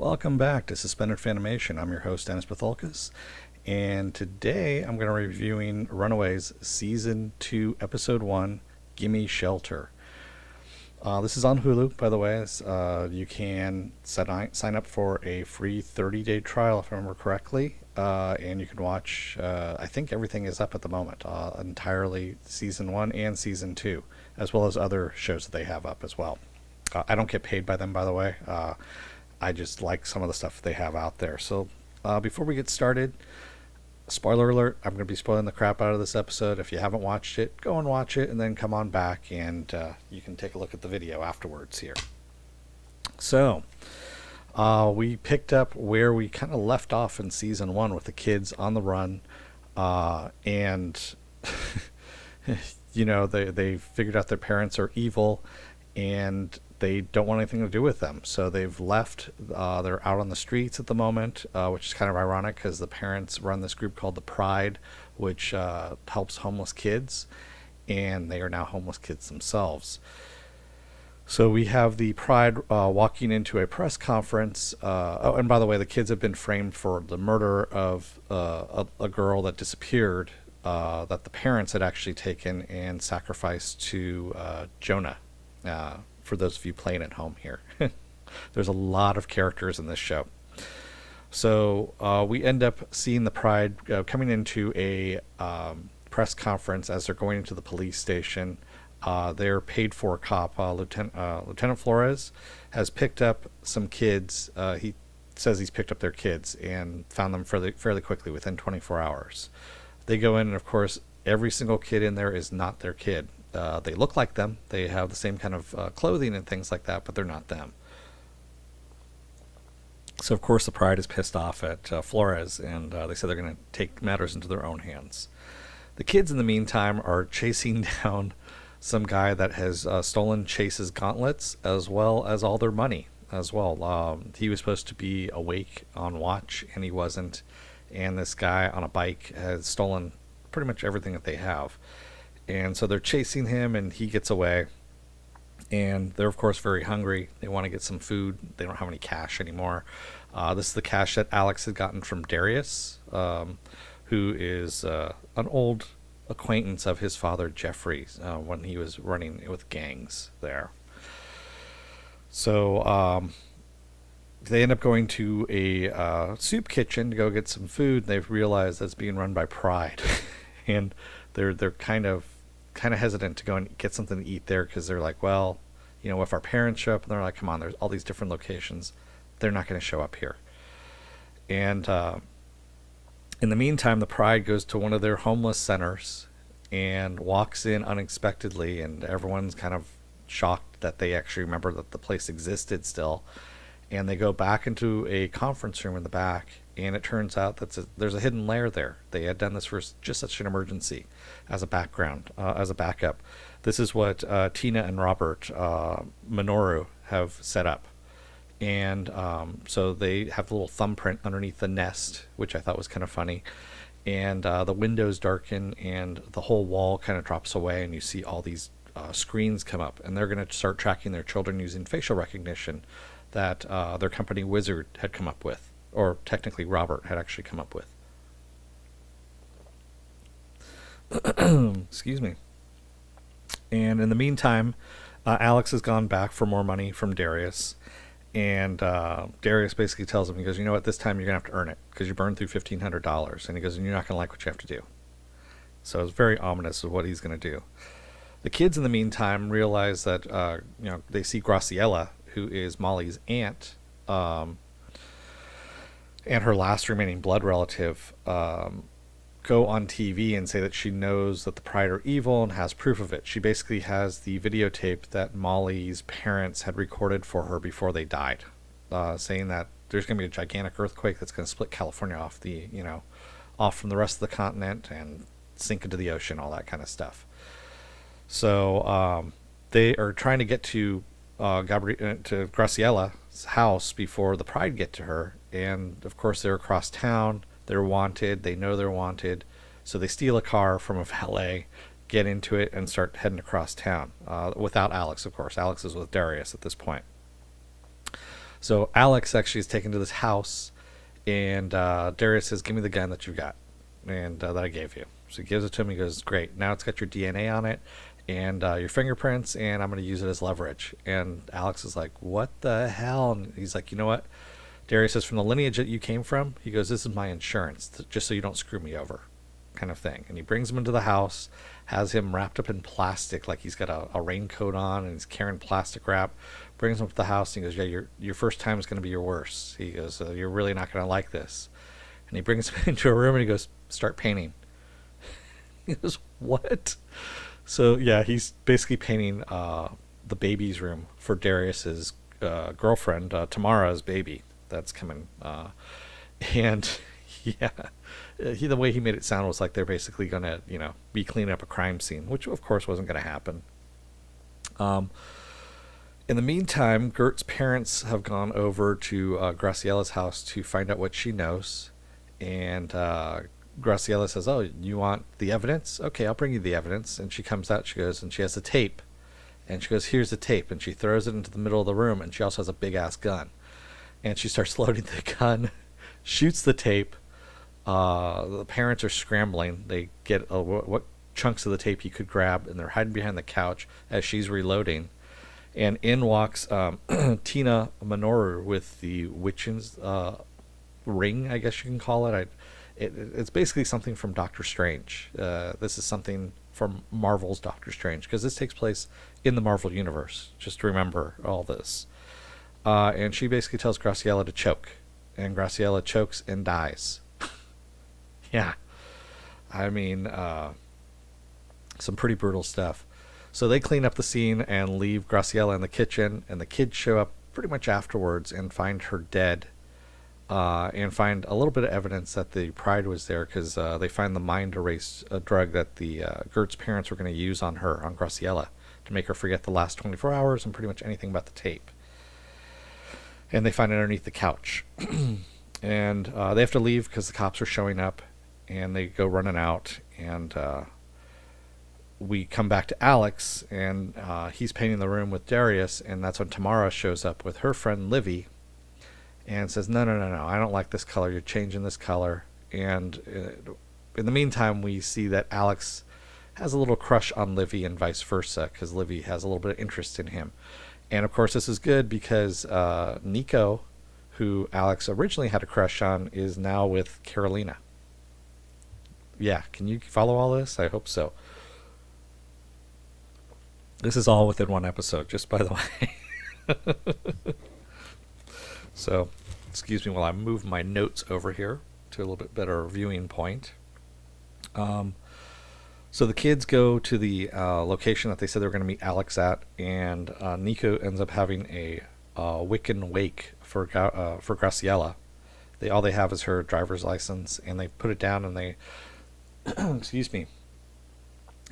Welcome back to Suspended Fanimation. I'm your host, Dennis Patholkas, and today I'm going to be reviewing Runaways Season 2, Episode 1, Gimme Shelter. This is on Hulu, by the way. You can sign up for a free 30-day trial, if I remember correctly, and you can watch, I think everything is up at the moment, entirely Season 1 and Season 2, as well as other shows that they have up as well. I don't get paid by them, by the way. I just like some of the stuff they have out there. So before we get started, spoiler alert, I'm going to be spoiling the crap out of this episode. If you haven't watched it, go and watch it and then come on back and you can take a look at the video afterwards here. So we picked up where we kind of left off in season 1 with the kids on the run, and you know, they figured out their parents are evil and they don't want anything to do with them. So they've left. They're out on the streets at the moment, which is kind of ironic because the parents run this group called the Pride, which helps homeless kids, and they are now homeless kids themselves. So we have the Pride walking into a press conference. Oh, and by the way, the kids have been framed for the murder of a girl that disappeared, that the parents had actually taken and sacrificed to Jonah. For those of you playing at home here. There's a lot of characters in this show. So we end up seeing the Pride coming into a press conference as they're going into the police station. Their paid for cop, Lieutenant Flores, has picked up some kids. He says he's picked up their kids and found them fairly quickly within 24 hours. They go in, and of course, every single kid in there is not their kid. They look like them. They have the same kind of clothing and things like that, but they're not them. So, of course, the Pride is pissed off at Flores, and they say they're going to take matters into their own hands. The kids, in the meantime, are chasing down some guy that has stolen Chase's gauntlets, as well as all their money as well. He was supposed to be awake on watch, and he wasn't. And this guy on a bike has stolen pretty much everything that they have. And so they're chasing him, and he gets away. And they're, of course, very hungry. They want to get some food. They don't have any cash anymore. This is the cash that Alex had gotten from Darius, who is an old acquaintance of his father, Jeffrey, when he was running with gangs there. So they end up going to a soup kitchen to go get some food. They've realized that's being run by Pride. And they're kind of hesitant to go and get something to eat there because they're like, well, you know, if our parents show up, and they're like, come on, there's all these different locations, they're not going to show up here. And in the meantime, the Pride goes to one of their homeless centers and walks in unexpectedly, and everyone's kind of shocked that they actually remember that the place existed still. And they go back into a conference room in the back, and it turns out that there's a hidden lair there. They had done this for just such an emergency, as a background, as a backup. This is what Tina and Robert Minoru have set up. And so they have a little thumbprint underneath the nest, which I thought was kind of funny. And the windows darken, and the whole wall kind of drops away, and you see all these screens come up. And they're going to start tracking their children using facial recognition that their company Wizard had come up with, or technically Robert had actually come up with. Excuse me. And in the meantime, Alex has gone back for more money from Darius, and Darius basically tells him, he goes, you know what, this time you're going to have to earn it, because you burned through $1,500, and he goes, and you're not going to like what you have to do. So it's very ominous of what he's going to do. The kids, in the meantime, realize that, they see Graciela, who is Molly's aunt, and her last remaining blood relative, go on TV and say that she knows that the Pride are evil and has proof of it. She basically has the videotape that Molly's parents had recorded for her before they died, saying that there's going to be a gigantic earthquake that's going to split California off from the rest of the continent and sink into the ocean, all that kind of stuff. So they are trying to get to Graciela's house before the Pride get to her, and of course they're across town. They're wanted. They know they're wanted, so they steal a car from a valet, get into it, and start heading across town. Without Alex, of course. Alex is with Darius at this point. So Alex actually is taken to this house, and Darius says, "Give me the gun that you got, and that I gave you." So he gives it to him. He goes, "Great. Now it's got your DNA on it, and your fingerprints, and I'm going to use it as leverage." And Alex is like, "What the hell?" And he's like, "You know what?" Darius says, "From the lineage that you came from," he goes, "this is my insurance, just so you don't screw me over," kind of thing. And he brings him into the house, has him wrapped up in plastic, like he's got a raincoat on, and he's carrying plastic wrap. Brings him up to the house, and he goes, "Yeah, your first time is going to be your worst." He goes, "You're really not going to like this." And he brings him into a room, and he goes, "Start painting." He goes, "What?" So yeah, he's basically painting the baby's room for Darius's girlfriend, Tamara's baby that's coming. And yeah, the way he made it sound was like they're basically going to, be cleaning up a crime scene, which of course wasn't going to happen. In the meantime, Gert's parents have gone over to Graciella's house to find out what she knows. And Graciela says, "Oh, you want the evidence? Okay, I'll bring you the evidence." And she comes out, she goes, and she has the tape. And she goes, "Here's the tape." And she throws it into the middle of the room, and she also has a big-ass gun. And she starts loading the gun, shoots the tape. The parents are scrambling. They get what chunks of the tape you could grab, and they're hiding behind the couch as she's reloading. And in walks Tina Minoru with the witch's ring, I guess you can call it. It's basically something from Doctor Strange. This is something from Marvel's Doctor Strange, because this takes place in the Marvel Universe. Just remember all this. And she basically tells Graciela to choke. And Graciela chokes and dies. Yeah. I mean, some pretty brutal stuff. So they clean up the scene and leave Graciela in the kitchen, and the kids show up pretty much afterwards and find her dead, and find a little bit of evidence that the pride was there, because they find the mind erase drug that the Gert's parents were going to use on her, on Graciela, to make her forget the last 24 hours and pretty much anything about the tape. And they find it underneath the couch. And they have to leave because the cops are showing up, and they go running out. And we come back to Alex, and he's painting the room with Darius, and that's when Tamara shows up with her friend Livy and says, no, I don't like this color. You're changing this color. And in the meantime, we see that Alex has a little crush on Livy and vice versa, because Livy has a little bit of interest in him. And of course, this is good because Nico, who Alex originally had a crush on, is now with Carolina. Yeah, can you follow all this? I hope so. This is all within one episode, just by the way. So, excuse me while I move my notes over here to a little bit better viewing point. So the kids go to the location that they said they were going to meet Alex at, and Nico ends up having a Wiccan wake for Graciela. All they have is her driver's license, and they put it down, and they, excuse me,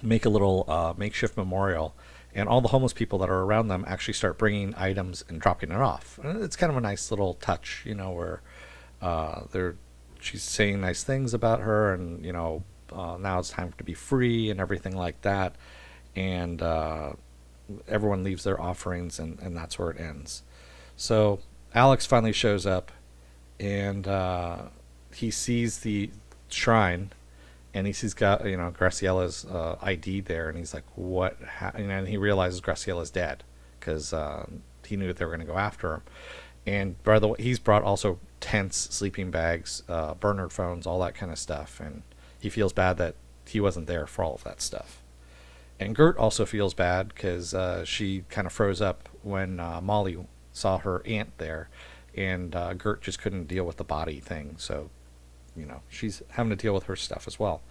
make a little makeshift memorial. And all the homeless people that are around them actually start bringing items and dropping it off. And it's kind of a nice little touch, where she's saying nice things about her, and now it's time to be free and everything like that. And everyone leaves their offerings, and that's where it ends. So Alex finally shows up, and he sees the shrine, and he sees Graciela's ID there, and he's like, "What?" And he realizes Graciela's dead, because he knew that they were going to go after him. And by the way, he's brought also tents, sleeping bags, burner phones, all that kind of stuff, and he feels bad that he wasn't there for all of that stuff. And Gert also feels bad because she kind of froze up when Molly saw her aunt there, and Gert just couldn't deal with the body thing, so she's having to deal with her stuff as well.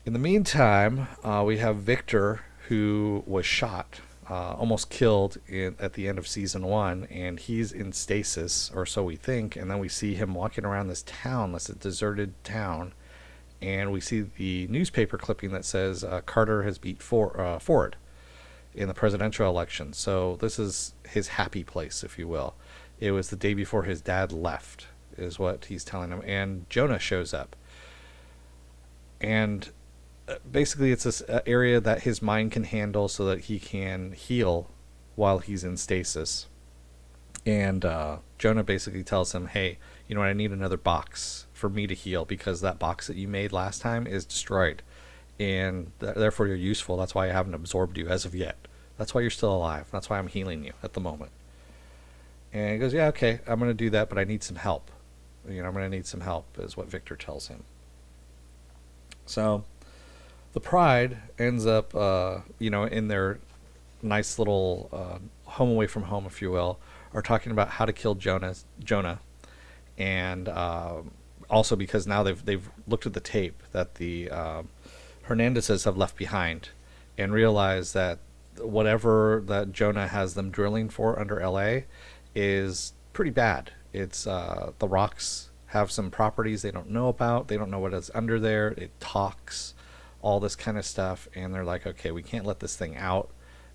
In the meantime, we have Victor, who was shot, almost killed at the end of season 1, and he's in stasis, or so we think. And then we see him walking around this town, this deserted town, and we see the newspaper clipping that says Carter has beat Ford in the presidential election. So this is his happy place, if you will. It was the day before his dad left, is what he's telling him. And Jonah shows up, and basically it's this area that his mind can handle so that he can heal while he's in stasis. And Jonah basically tells him, hey, you know what, I need another box for me to heal because that box that you made last time is destroyed. And therefore you're useful. That's why I haven't absorbed you as of yet. That's why you're still alive. That's why I'm healing you at the moment. And he goes, yeah, okay, I'm going to do that, but I need some help. You know, I'm going to need some help, is what Victor tells him. So the Pride ends up, in their nice little home away from home, if you will, are talking about how to kill Jonah. And also because now they've looked at the tape that the Hernandezes have left behind and realized that whatever that Jonah has them drilling for under LA is pretty bad. It's the rocks have some properties they don't know about. They don't know what is under there. It talks, all this kind of stuff. And they're like, okay, we can't let this thing out.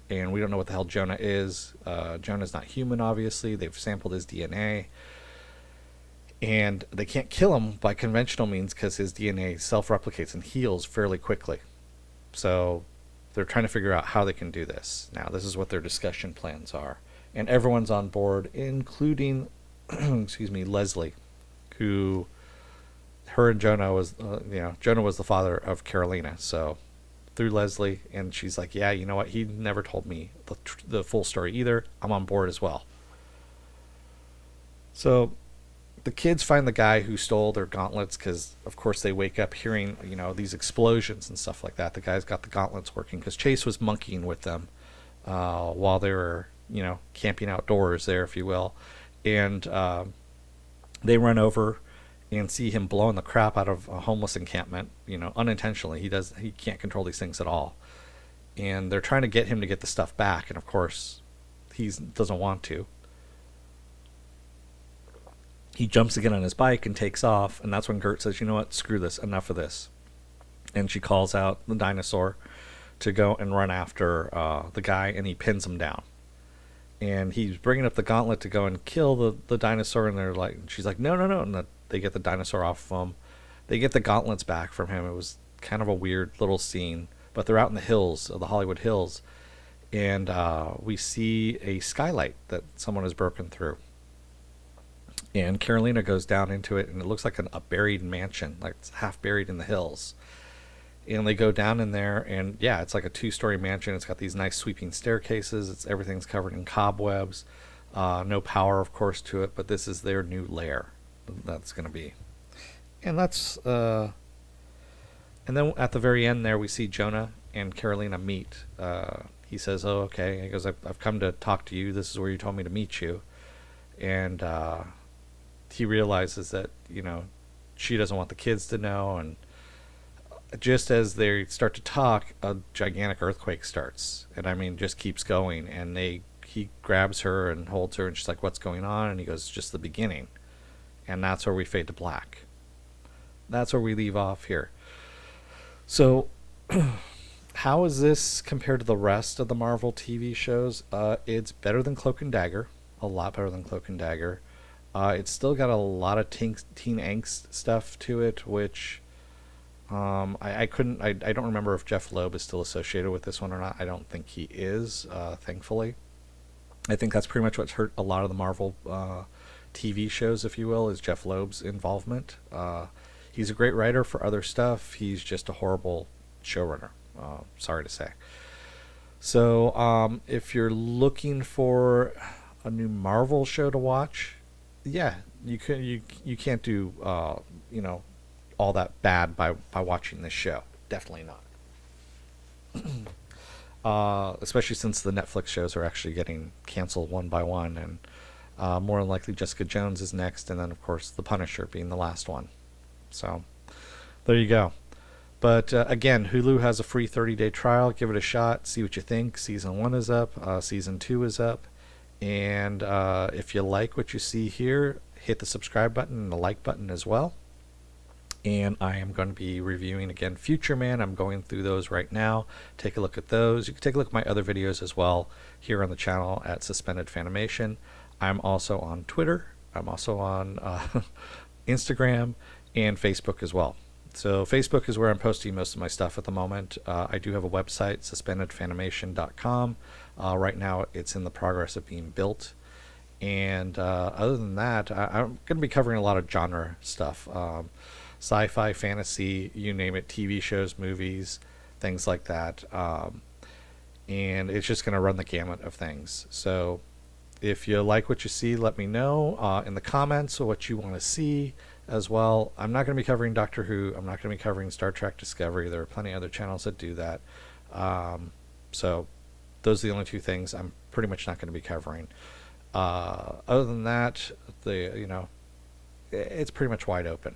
And we don't know what the hell Jonah is. Jonah's not human, obviously. They've sampled his DNA. And they can't kill him by conventional means because his DNA self-replicates and heals fairly quickly. So they're trying to figure out how they can do this. Now, this is what their discussion plans are. And everyone's on board, including, Leslie, who, her and Jonah was, Jonah was the father of Carolina. So through Leslie, and she's like, yeah, you know what? He never told me the full story either. I'm on board as well. So the kids find the guy who stole their gauntlets because, of course, they wake up hearing, these explosions and stuff like that. The guy's got the gauntlets working because Chase was monkeying with them while they were, camping outdoors there, if you will. And they run over and see him blowing the crap out of a homeless encampment, unintentionally. He can't control these things at all. And they're trying to get him to get the stuff back. And, of course, he doesn't want to. He jumps again on his bike and takes off, and that's when Gert says, you know what, screw this, enough of this. And she calls out the dinosaur to go and run after the guy, and he pins him down. And he's bringing up the gauntlet to go and kill the dinosaur, and she's like, no, and they get the dinosaur off of him. They get the gauntlets back from him. It was kind of a weird little scene, but they're out in the hills, the Hollywood Hills, and we see a skylight that someone has broken through. And Carolina goes down into it, and it looks like a buried mansion, like it's half buried in the hills. And they go down in there, and yeah, it's like a 2-story mansion. It's got these nice sweeping staircases. Everything's covered in cobwebs. No power, of course, to it, but this is their new lair. That's going to be. And that's... and then at the very end there, we see Jonah and Carolina meet. He says, oh, okay. He goes, I've come to talk to you. This is where you told me to meet you. And... he realizes that, she doesn't want the kids to know, and just as they start to talk, a gigantic earthquake starts, and just keeps going, and he grabs her and holds her, and she's like, what's going on? And he goes, just the beginning. And that's where we fade to black. That's where we leave off here. So how is this compared to the rest of the Marvel TV shows? It's better than Cloak and Dagger, a lot better than Cloak and Dagger. It's still got a lot of teen angst stuff to it, which I don't remember if Jeff Loeb is still associated with this one or not. I don't think he is, thankfully. I think that's pretty much what's hurt a lot of the Marvel TV shows, if you will, is Jeff Loeb's involvement. He's a great writer for other stuff. He's just a horrible showrunner, sorry to say. So if you're looking for a new Marvel show to watch, yeah, you can't do all that bad by watching this show. Definitely not. Especially since the Netflix shows are actually getting canceled one by one, and more than likely Jessica Jones is next, and then of course The Punisher being the last one. So there you go. But again, Hulu has a free 30-day trial. Give it a shot. See what you think. Season 1 is up. Season 2 is up. And if you like what you see here, hit the subscribe button and the like button as well. And I am going to be reviewing again Future Man. I'm going through those right now. Take a look at those. You can take a look at my other videos as well here on the channel at Suspended Fanimation. I'm also on Twitter. I'm also on Instagram and Facebook as well. So Facebook is where I'm posting most of my stuff at the moment. I do have a website, suspendedfanimation.com. Right now it's in the progress of being built. And other than that, I'm going to be covering a lot of genre stuff, sci-fi, fantasy, you name it, TV shows, movies, things like that. And it's just going to run the gamut of things. So if you like what you see, let me know in the comments what you want to see as well. I'm not going to be covering Doctor Who. I'm not going to be covering Star Trek Discovery. There are plenty of other channels that do that. So those are the only two things I'm pretty much not going to be covering. Other than that, it's pretty much wide open.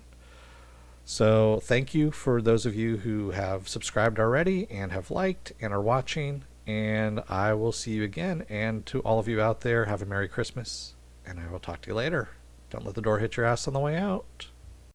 So thank you for those of you who have subscribed already and have liked and are watching. And I will see you again. And to all of you out there, have a Merry Christmas. And I will talk to you later. Don't let the door hit your ass on the way out.